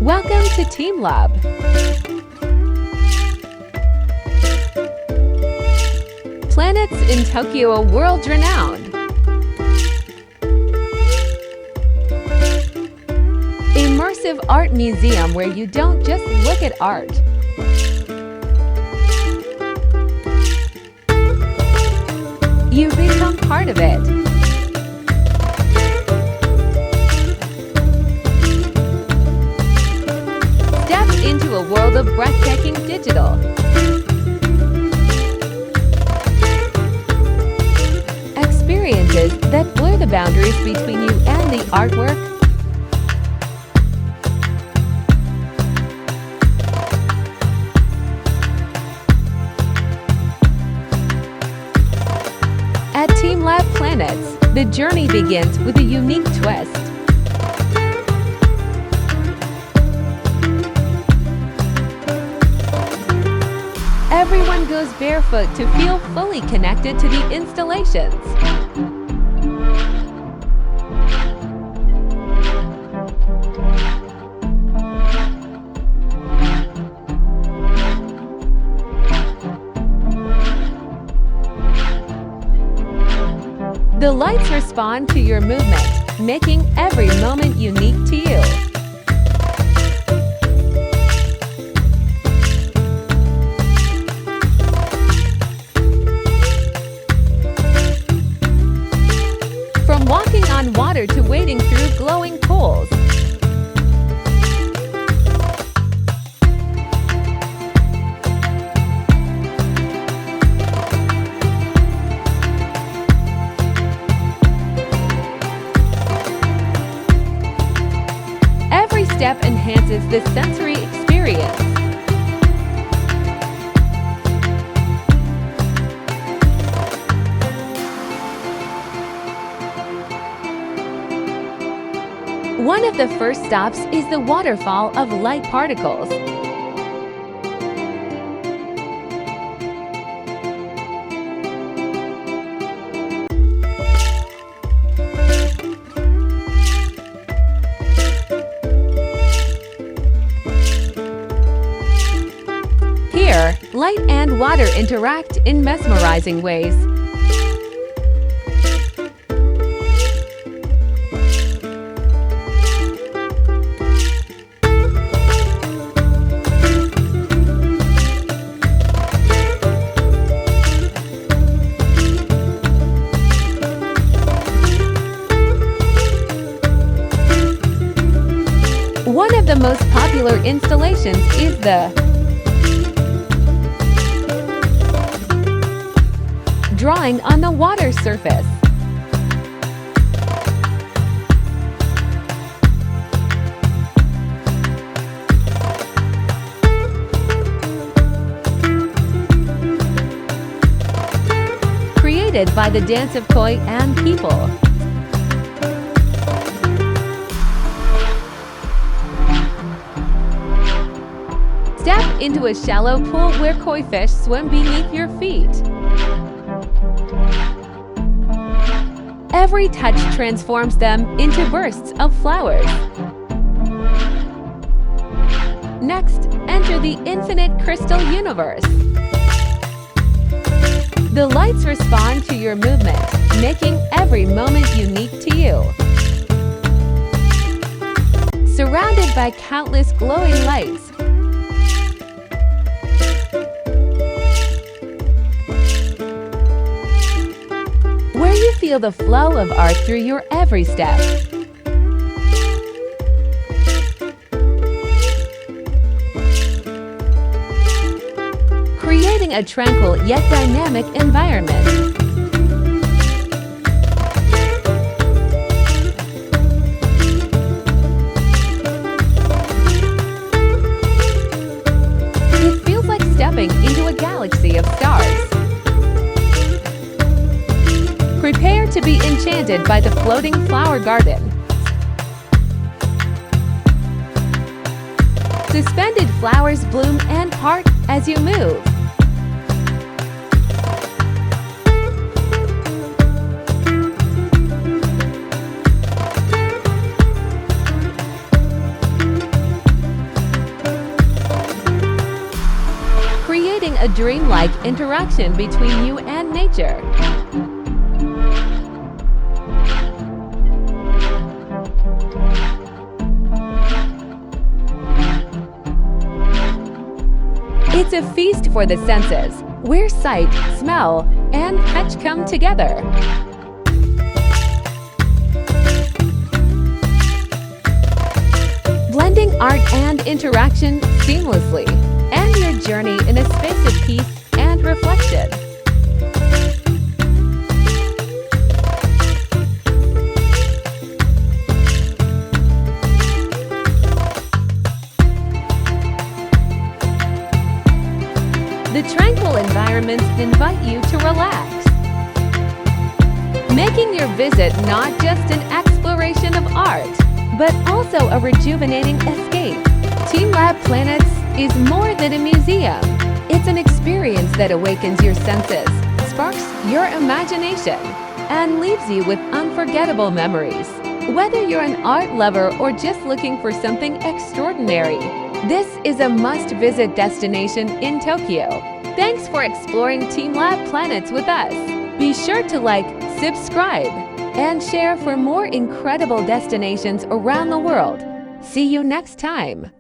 Welcome to TeamLab. Planets in Tokyo are world-renowned. Immersive art museum where you don't just look at art. You become part of it. Step into a world of breathtaking digital. Experiences that blur the boundaries between you and the artwork. At TeamLab Planets, the journey begins with a unique twist. Everyone goes barefoot to feel fully connected to the installations. The lights respond to your movement, making every moment unique to you. From walking on water to wading through glowing pools. Every step enhances the sensory experience. One of the first stops is the waterfall of light particles. Here, light and water interact in mesmerizing ways. One of the most popular installations is the drawing on the water surface. Created by the dance of koi and people. Step into a shallow pool where koi fish swim beneath your feet. Every touch transforms them into bursts of flowers. Next, enter the infinite crystal universe. The lights respond to your movement, making every moment unique to you. Surrounded by countless glowing lights, where you feel the flow of art through your every step. Creating a tranquil yet dynamic environment. It feels like stepping into a galaxy of stars. Prepare to be enchanted by the floating flower garden. Suspended flowers bloom and part as you move. a dreamlike interaction between you and nature. It's a feast for the senses, where sight, smell, and touch come together. Blending art and interaction seamlessly, and your journey in a space of peace and reflection. The tranquil environments invite you to relax, making your visit not just an exploration of art, but also a rejuvenating escape. TeamLab Planets is more than a museum. It's an experience that awakens your senses, sparks your imagination, and leaves you with unforgettable memories. Whether you're an art lover or just looking for something extraordinary, this is a must-visit destination in Tokyo. Thanks for exploring TeamLab Planets with us. Be sure to like, subscribe, and share for more incredible destinations around the world. See you next time.